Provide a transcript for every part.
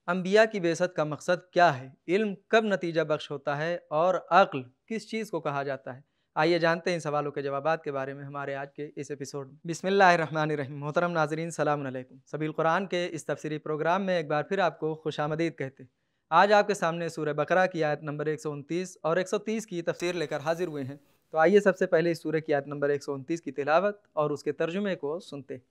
انبیاء کی بعثت کا مقصد کیا ہے؟ علم کب نتیجہ بخش ہوتا ہے اور عقل کس چیز کو کہا جاتا ہے؟ آئیے جانتے ہیں ان سوالوں کے جوابات کے بارے میں ہمارے آج کے اس ایپیسوڈ میں۔ بسم اللہ الرحمن الرحیم۔ محترم ناظرین، سلام علیکم۔ سبیل قرآن کے اس تفسیری پروگرام میں ایک بار پھر آپ کو خوش آمدید کہتے ہیں۔ آج آپ کے سامنے سورہ بقرہ کی آیت نمبر 129 اور 130 کی تفسیر لے کر حاضر ہوئے ہیں۔ تو آئیے سب سے پہلے اس سورہ کی آیت نمبر 129 کی تلاوت اور اس کے ترجمے کو سنتے ہیں۔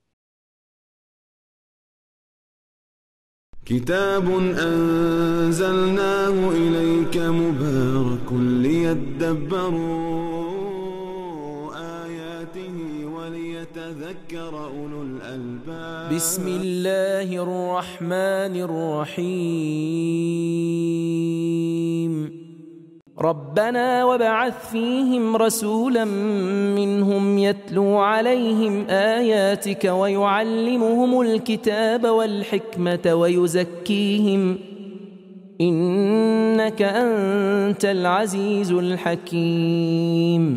كتاب أنزلناه إليك مبارك ليدبروا آياته وليتذكر أولو الألباب بسم الله الرحمن الرحيم ربنا وابعث فيهم رسولا منهم يتلو عليهم آياتك ويعلمهم الكتاب والحكمة ويزكيهم إنك أنت العزيز الحكيم۔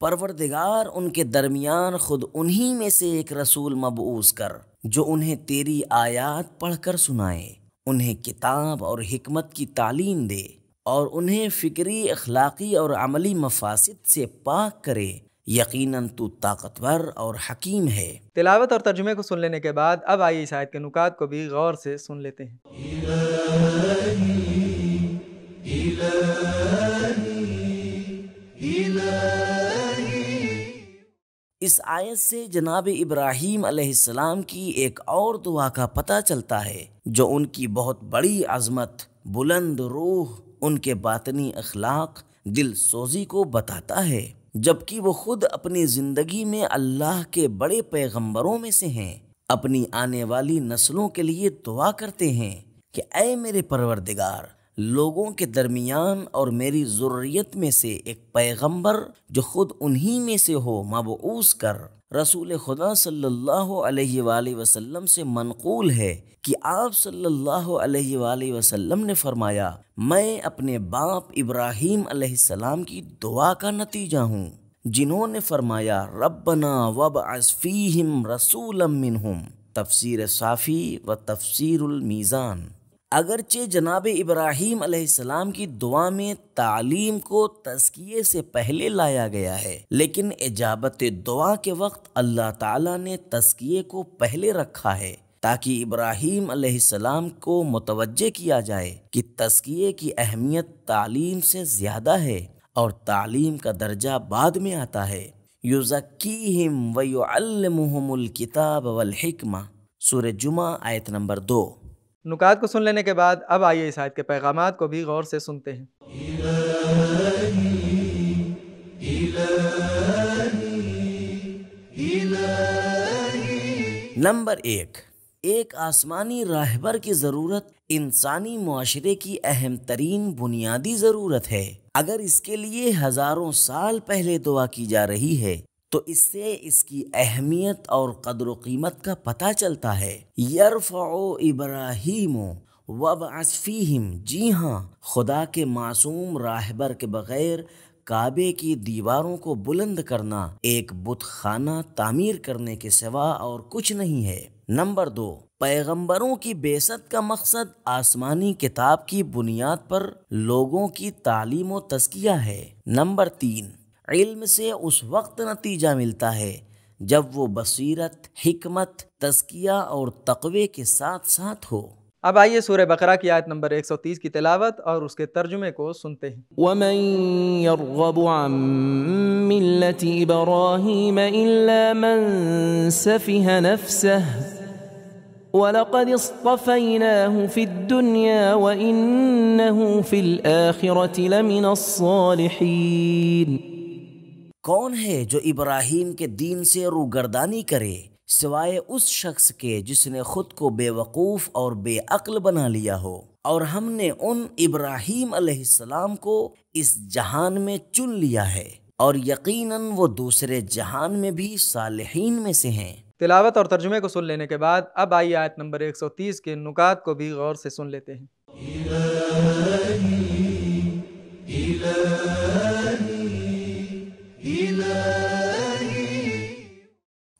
پروردگار ان کے درمیان خود انہی میں سے ایک رسول مبعوث کر جو انہیں تیری آیات پڑھ کر سنائے، انہیں کتاب اور حکمت کی تعلیم دے اور انہیں فکری، اخلاقی اور عملی مفاسد سے پاک کرے۔ یقیناً تو طاقتور اور حکیم ہے۔ تلاوت اور ترجمے کو سن لینے کے بعد اب آئیے اس آیت کے نکات کو بھی غور سے سن لیتے ہیں۔ اس آیت سے جناب ابراہیم علیہ السلام کی ایک اور دعا کا پتہ چلتا ہے جو ان کی بہت بڑی عظمت، بلند روح، ان کے باطنی اخلاق، دل سوزی کو بتاتا ہے، جبکہ وہ خود اپنی زندگی میں اللہ کے بڑے پیغمبروں میں سے ہیں۔ اپنی آنے والی نسلوں کے لیے دعا کرتے ہیں کہ اے میرے پروردگار، لوگوں کے درمیان اور میری ذریت میں سے ایک پیغمبر جو خود انہی میں سے ہو مبعوث کر۔ رسول خدا صلی اللہ علیہ وآلہ وسلم سے منقول ہے کہ آپ صلی اللہ علیہ وآلہ وسلم نے فرمایا، میں اپنے باپ ابراہیم علیہ السلام کی دعا کا نتیجہ ہوں، جنہوں نے فرمایا ربنا وابعث فیہم رسولا منہم، تفسیر صافی و تفسیر المیزان۔ اگرچہ جناب ابراہیم علیہ السلام کی دعا میں تعلیم کو تزکیے سے پہلے لایا گیا ہے، لیکن اجابت دعا کے وقت اللہ تعالیٰ نے تزکیے کو پہلے رکھا ہے تاکہ ابراہیم علیہ السلام کو متوجہ کیا جائے کہ تزکیے کی اہمیت تعلیم سے زیادہ ہے اور تعلیم کا درجہ بعد میں آتا ہے۔ یزکیہم ویعلمہم الکتاب والحکمہ، سورہ جمعہ آیت نمبر 2۔ نکات کو سن لینے کے بعد اب آئیے اس آیت کے پیغامات کو بھی غور سے سنتے ہیں۔ نمبر 1، ایک آسمانی راہبر کی ضرورت انسانی معاشرے کی اہم ترین بنیادی ضرورت ہے۔ اگر اس کے لیے ہزاروں سال پہلے دعا کی جا رہی ہے تو اس سے اس کی اہمیت اور قدر و قیمت کا پتہ چلتا ہے۔ یرفع ابراہیم وابعث فیہم، جی ہاں، خدا کے معصوم راہبر کے بغیر کعبے کی دیواروں کو بلند کرنا ایک بت خانہ تعمیر کرنے کے سوا اور کچھ نہیں ہے۔ نمبر 2، پیغمبروں کی بعثت کا مقصد آسمانی کتاب کی بنیاد پر لوگوں کی تعلیم و تزکیہ ہے۔ نمبر 3، علم سے اس وقت نتیجہ ملتا ہے جب وہ بصیرت، حکمت، تزکیہ اور تقوی کے ساتھ ساتھ ہو۔ اب آئیے سورہ بقرہ کی آیت نمبر 130 کی تلاوت اور اس کے ترجمے کو سنتے ہیں۔ ومن يرغب عن ملة إبراهيم إلا من سفه نفسه وَلَقَدِ اصْطَفَيْنَاهُ فِي الدُّنْيَا وَإِنَّهُ فِي الْآخِرَةِ لَمِنَ الصَّالِحِينَ۔ کون ہے جو ابراہیم کے دین سے روگردانی کرے سوائے اس شخص کے جس نے خود کو بے وقوف اور بے عقل بنا لیا ہو، اور ہم نے ان ابراہیم علیہ السلام کو اس جہان میں چن لیا ہے اور یقیناً وہ دوسرے جہان میں بھی صالحین میں سے ہیں۔ تلاوت اور ترجمے کو سن لینے کے بعد اب آئیے آیت نمبر 130 کے نکات کو بھی غور سے سن لیتے ہیں۔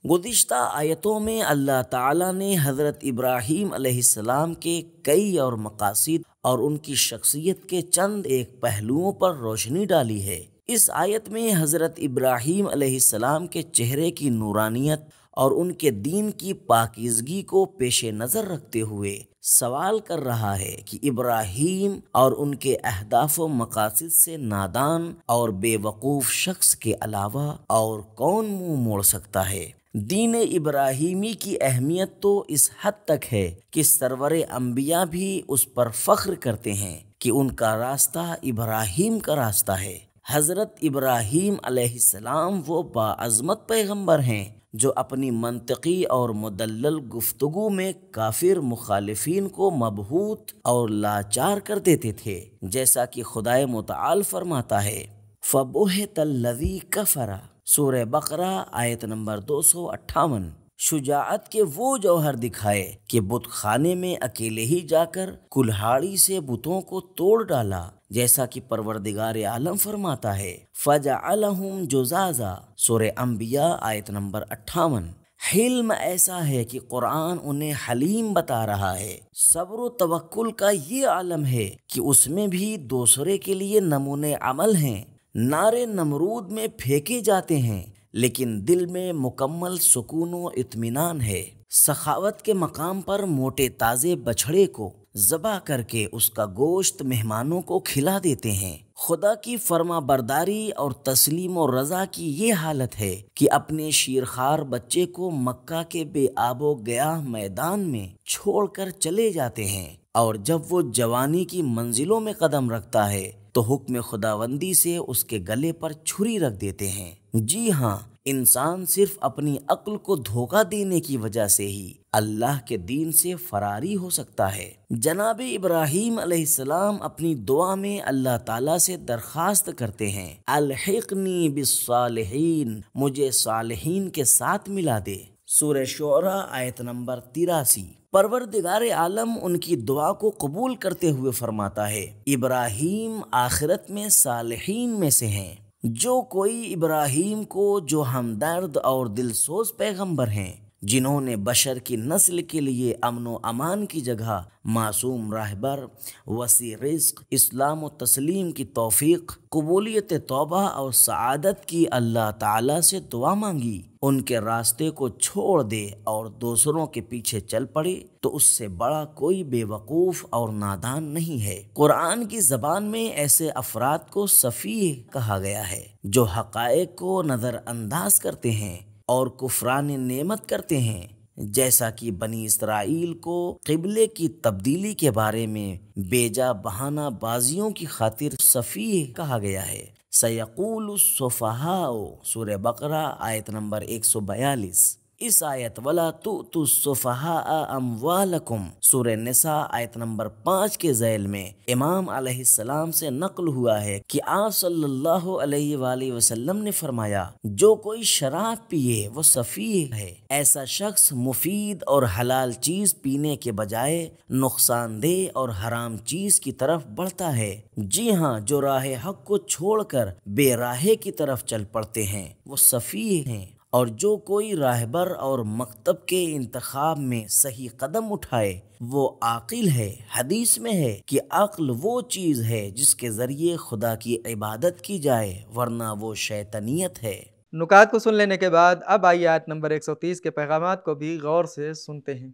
گزشتہ آیتوں میں اللہ تعالیٰ نے حضرت ابراہیم علیہ السلام کے کئی اور مقاصد اور ان کی شخصیت کے چند ایک پہلوؤں پر روشنی ڈالی ہے۔ اس آیت میں حضرت ابراہیم علیہ السلام کے چہرے کی نورانیت اور ان کے دین کی پاکیزگی کو پیش نظر رکھتے ہوئے سوال کر رہا ہے کہ ابراہیم اور ان کے اہداف و مقاصد سے نادان اور بے وقوف شخص کے علاوہ اور کون منہ موڑ سکتا ہے۔ دین ابراہیمی کی اہمیت تو اس حد تک ہے کہ سرور انبیاء بھی اس پر فخر کرتے ہیں کہ ان کا راستہ ابراہیم کا راستہ ہے۔ حضرت ابراہیم علیہ السلام وہ باعظمت پیغمبر ہیں جو اپنی منطقی اور مدلل گفتگو میں کافر مخالفین کو مبہوت اور لاچار کر دیتے تھے، جیسا کہ خدائے متعال فرماتا ہے فَبُہِتَ الَّذِي كَفَرَ، سورہ بقرہ آیت نمبر 258۔ شجاعت کے وہ جوہر دکھائے کہ بت خانے میں اکیلے ہی جا کر کلہاڑی سے بتوں کو توڑ ڈالا، جیسا کہ پروردگار عالم فرماتا ہے فَجَعَلَهُمْ جُذَاذًا، سورہ انبیاء آیت نمبر 58۔ حلم ایسا ہے کہ قرآن انہیں حلیم بتا رہا ہے۔ صبر و توکل کا یہ عالم ہے کہ اس میں بھی دوسرے کے لیے نمونے عمل ہیں۔ نعرے نمرود میں پھینکے جاتے ہیں لیکن دل میں مکمل سکون و اطمینان ہے۔ سخاوت کے مقام پر موٹے تازے بچھڑے کو ذبح کر کے اس کا گوشت مہمانوں کو کھلا دیتے ہیں۔ خدا کی فرما برداری اور تسلیم و رضا کی یہ حالت ہے کہ اپنے شیرخوار بچے کو مکہ کے بے آب و گیاہ میدان میں چھوڑ کر چلے جاتے ہیں، اور جب وہ جوانی کی منزلوں میں قدم رکھتا ہے تو حکم خداوندی سے اس کے گلے پر چھری رکھ دیتے ہیں۔ جی ہاں، انسان صرف اپنی عقل کو دھوکہ دینے کی وجہ سے ہی اللہ کے دین سے فراری ہو سکتا ہے۔ جناب ابراہیم علیہ السلام اپنی دعا میں اللہ تعالیٰ سے درخواست کرتے ہیں الحقنی بالصالحین، مجھے صالحین کے ساتھ ملا دے، سورہ شعراء آیت نمبر 83۔ پروردگار عالم ان کی دعا کو قبول کرتے ہوئے فرماتا ہے ابراہیم آخرت میں صالحین میں سے ہیں۔ جو کوئی ابراہیم کو جو ہمدرد اور دلسوز پیغمبر ہیں، جنہوں نے بشر کی نسل کے لیے امن و امان کی جگہ معصوم راہبر، وسیع رزق، اسلام و تسلیم کی توفیق، قبولیت توبہ اور سعادت کی اللہ تعالیٰ سے دعا مانگی، ان کے راستے کو چھوڑ دے اور دوسروں کے پیچھے چل پڑے تو اس سے بڑا کوئی بے وقوف اور نادان نہیں ہے۔ قرآن کی زبان میں ایسے افراد کو سفیہ کہا گیا ہے جو حقائق کو نظر انداز کرتے ہیں اور کفران نعمت کرتے ہیں، جیسا کہ بنی اسرائیل کو قبلے کی تبدیلی کے بارے میں بیجا بہانہ بازیوں کی خاطر سفیہ کہا گیا ہے۔ سیقول السفہاء، سورہ بقرہ آیت نمبر 142۔ اس آیت ولا تؤتوا السفہاء اموالکم، سورہ نساء آیت نمبر 5 کے ذیل میں امام علیہ السلام سے نقل ہوا ہے کہ آپ صلی اللہ علیہ وآلہ وسلم نے فرمایا جو کوئی شراب پیے وہ سفیہ ہے۔ ایسا شخص مفید اور حلال چیز پینے کے بجائے نقصان دہ اور حرام چیز کی طرف بڑھتا ہے۔ جی ہاں، جو راہ حق کو چھوڑ کر بے راہے کی طرف چل پڑتے ہیں وہ سفیہ ہیں، اور جو کوئی راہبر اور مکتب کے انتخاب میں صحیح قدم اٹھائے وہ عاقل ہے۔ حدیث میں ہے کہ عقل وہ چیز ہے جس کے ذریعے خدا کی عبادت کی جائے، ورنہ وہ شیطانیت ہے۔ نکات کو سن لینے کے بعد اب آئیے آیت نمبر 130 کے پیغامات کو بھی غور سے سنتے ہیں۔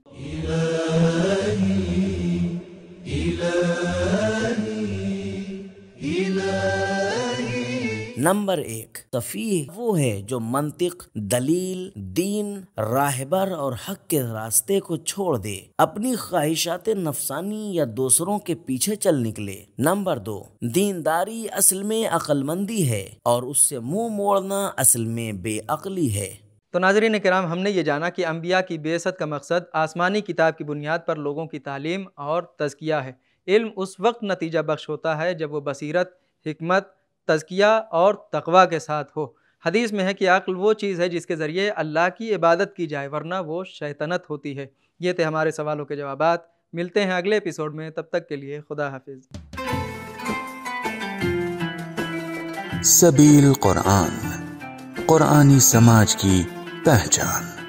نمبر 1، سفیہ وہ ہے جو منطق، دلیل، دین، راہبر اور حق کے راستے کو چھوڑ دے، اپنی خواہشات نفسانی یا دوسروں کے پیچھے چل نکلے۔ نمبر 2، دینداری اصل میں عقل مندی ہے اور اس سے منہ موڑنا اصل میں بے عقلی ہے۔ تو ناظرین کرام، ہم نے یہ جانا کہ انبیاء کی بعثت کا مقصد آسمانی کتاب کی بنیاد پر لوگوں کی تعلیم اور تزکیہ ہے۔ علم اس وقت نتیجہ بخش ہوتا ہے جب وہ بصیرت، حکمت، تزکیہ اور تقوی کے ساتھ ہو۔ حدیث میں ہے کہ عقل وہ چیز ہے جس کے ذریعے اللہ کی عبادت کی جائے، ورنہ وہ شیطنت ہوتی ہے۔ یہ تھے ہمارے سوالوں کے جوابات۔ ملتے ہیں اگلے ایپیسوڈ میں، تب تک کے لیے خدا حافظ۔ سبیل قرآن، قرآنی سماج کی پہچان۔